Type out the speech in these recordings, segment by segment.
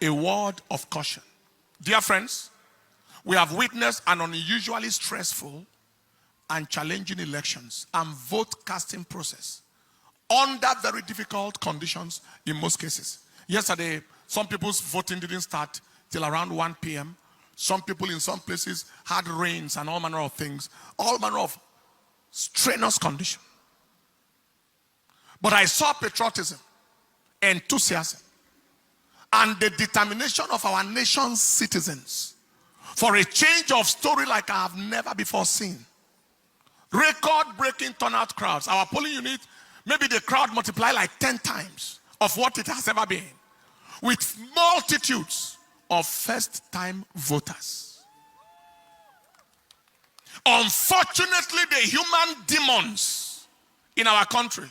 a word of caution. Dear friends, we have witnessed an unusually stressful and challenging elections and vote casting process under very difficult conditions in most cases. Yesterday, some people's voting didn't start till around 1 p.m. Some people in some places had rains and all manner of things, all manner of strenuous conditions. But I saw patriotism, enthusiasm, and the determination of our nation's citizens for a change of story like I have never before seen. Record-breaking turnout crowds. Our polling unit, maybe the crowd multiplied like 10 times of what it has ever been, with multitudes of first-time voters. Unfortunately, the human demons in our country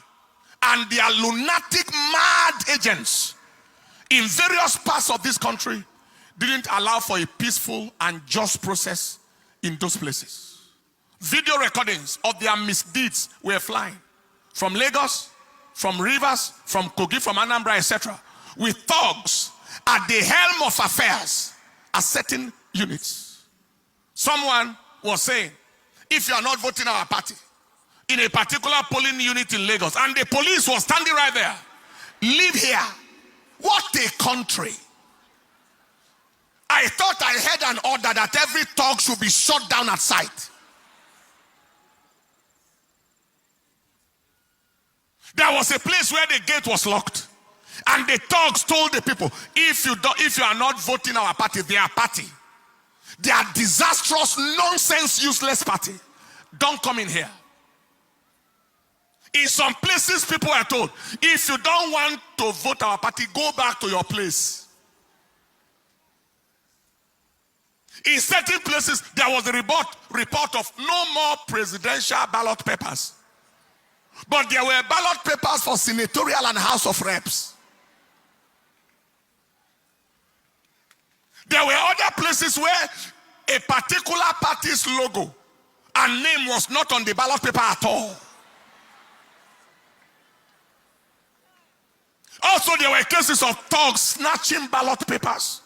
and their lunatic, mad agents in various parts of this country didn't allow for a peaceful and just process in those places. Video recordings of their misdeeds were flying from Lagos, from Rivers, from Kogi, from Anambra, etc., with thugs at the helm of affairs at certain units. Someone was saying, if you are not voting our party in a particular polling unit in Lagos, and the police was standing right there, leave here. What a country. I thought I heard an order that every thug should be shot down at sight. There was a place where the gate was locked, and the thugs told the people, if you are not voting our party, their party, their disastrous, nonsense, useless party, don't come in here. In some places, people are told, if you don't want to vote our party, go back to your place. In certain places, there was a report of no more presidential ballot papers. But there were ballot papers for senatorial and House of Reps. There were other places where a particular party's logo and name was not on the ballot paper at all. Also, there were cases of thugs snatching ballot papers.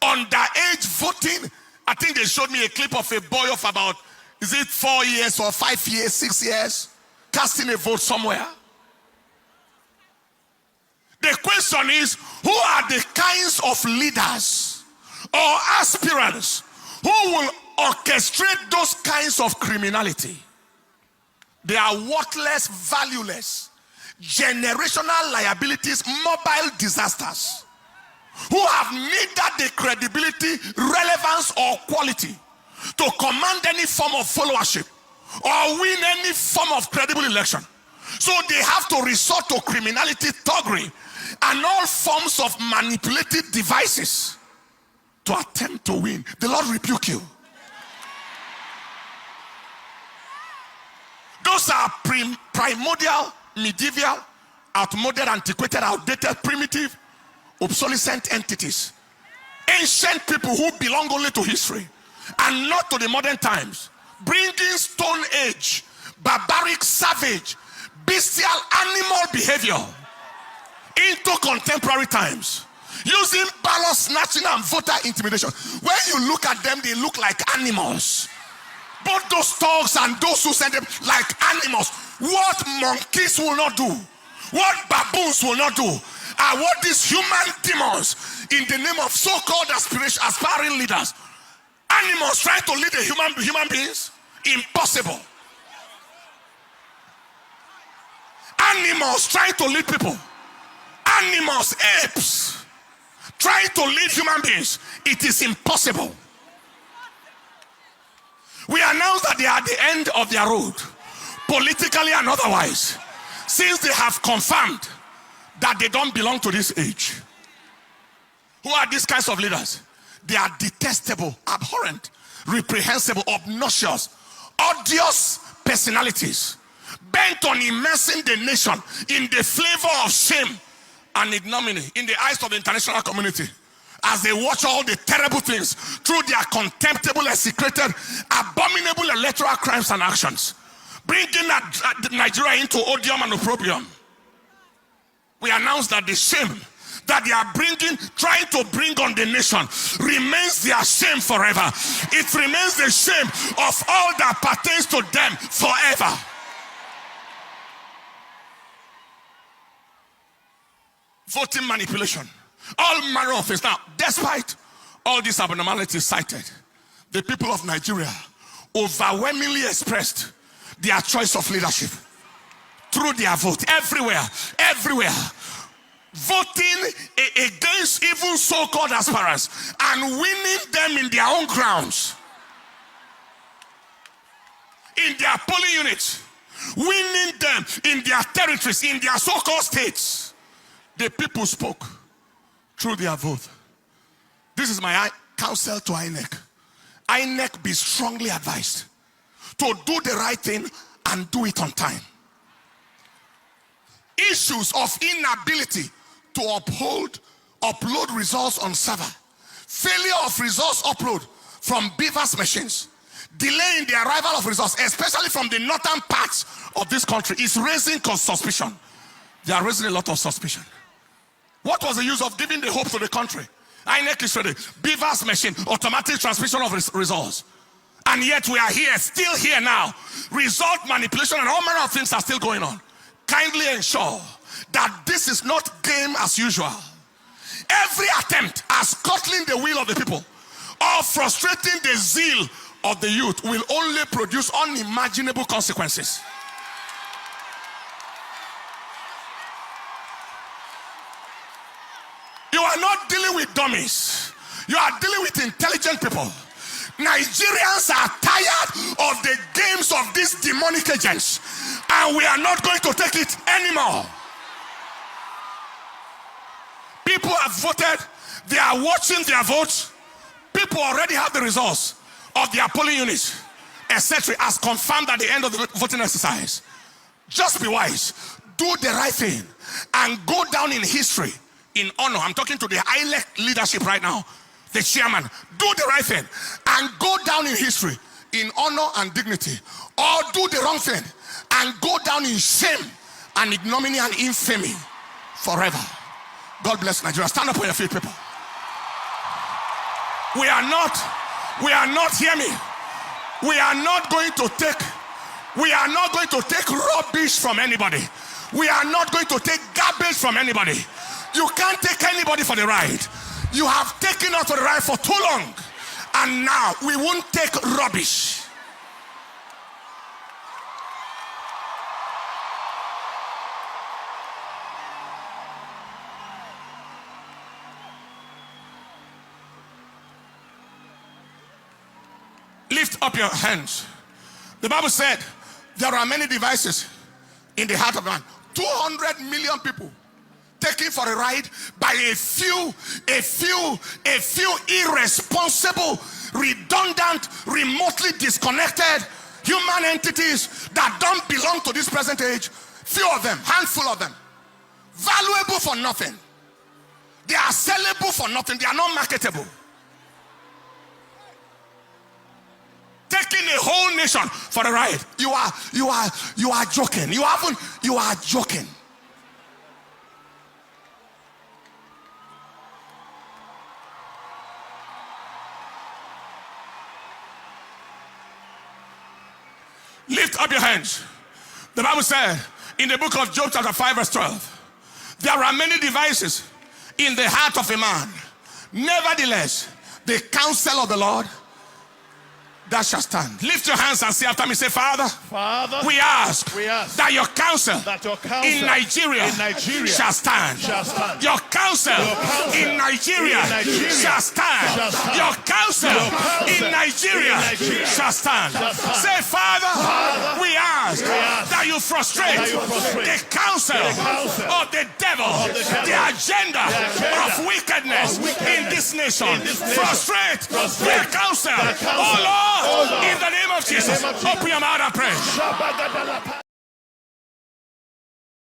Underage voting. I think they showed me a clip of a boy of about, is it 4 years or 5 years, 6 years, casting a vote somewhere. The question is, who are the kinds of leaders or aspirants who will orchestrate those kinds of criminality? They are worthless, valueless, generational liabilities, mobile disasters, who have neither the credibility, relevance, or quality to command any form of followership or win any form of credible election. So they have to resort to criminality, thuggery, and all forms of manipulative devices to attempt to win. The Lord rebuke you. Those are primordial, medieval, outmoded, antiquated, outdated, primitive, obsolescent entities. Ancient people who belong only to history and not to the modern times. Bringing Stone Age, barbaric, savage, bestial, animal behavior into contemporary times. Using ballot snatching and voter intimidation. When you look at them, they look like animals. Both those thugs and those who send them like animals. What monkeys will not do, what baboons will not do, are what these human demons in the name of so-called aspiring leaders, animals trying to lead the human beings. Impossible. Animals trying to lead people. Animals, apes, trying to lead human beings. It is impossible. We announce that they are at the end of their road, politically and otherwise, since they have confirmed that they don't belong to this age. Who are these kinds of leaders? They are detestable, abhorrent, reprehensible, obnoxious, odious personalities, bent on immersing the nation in the flavor of shame and ignominy in the eyes of the international community, as they watch all the terrible things through their contemptible, execrated, abominable electoral crimes and actions, bringing Nigeria into odium and opprobrium. We announce that the shame that they are trying to bring on the nation remains their shame forever. It remains the shame of all that pertains to them forever. Voting manipulation, all manner of things. Now, despite all these abnormalities cited, the people of Nigeria overwhelmingly expressed their choice of leadership through their vote. Everywhere. Voting against even so-called aspirants and winning them in their own grounds, in their polling units, winning them in their territories, in their so-called states. The people spoke through their vote. This is my counsel to INEC. INEC, be strongly advised to do the right thing and do it on time. Issues of inability to upload results on server, failure of results upload from beavers machines, delay in the arrival of results, especially from the northern parts of this country, is raising suspicion. They are raising a lot of suspicion. What was the use of giving the hope to the country? INEC is ready. Beavers machine, automatic transmission of results. And yet we are here, still here now. Result manipulation and all manner of things are still going on. Kindly ensure that this is not game as usual. Every attempt at scuttling the will of the people or frustrating the zeal of the youth will only produce unimaginable consequences. You are not dealing with dummies. You are dealing with intelligent people. Nigerians are tired of the games of these demonic agents, and we are not going to take it anymore. People have voted. They are watching their votes. People already have the results of their polling units, etc., as confirmed at the end of the voting exercise. Just be wise. Do the right thing and go down in history in honor. I'm talking to the INEC leadership right now, the chairman. Do the right thing and go down in history in honor and dignity, or do the wrong thing and go down in shame and ignominy and infamy forever. God bless Nigeria. Stand up on your feet, people. We are not, hear me. We are not going to take rubbish from anybody. We are not going to take garbage from anybody. You can't take anybody for the ride. You have taken us for the ride for too long, and now we won't take rubbish. Lift up your hands. The Bible said there are many devices in the heart of man. 200 million people taken for a ride by a few irresponsible, redundant, remotely disconnected human entities that don't belong to this present age. Few of them, handful of them, valuable for nothing. They are sellable for nothing. They are not marketable. Taking a whole nation for a ride. You are joking. You are joking. Lift up your hands. The Bible said in the book of Job chapter 5 verse 12, there are many devices in the heart of a man. Nevertheless, the counsel of the Lord, that shall stand. Lift your hands and say after me, say, Father, we ask that your counsel in Nigeria shall stand. Your counsel in Nigeria shall stand. Your counsel in Nigeria shall stand. Say, Father, we ask that you frustrate the counsel of the devil, the agenda of wickedness in this nation. Frustrate their counsel. Oh Lord, in the name of Jesus, open your mouth and pray.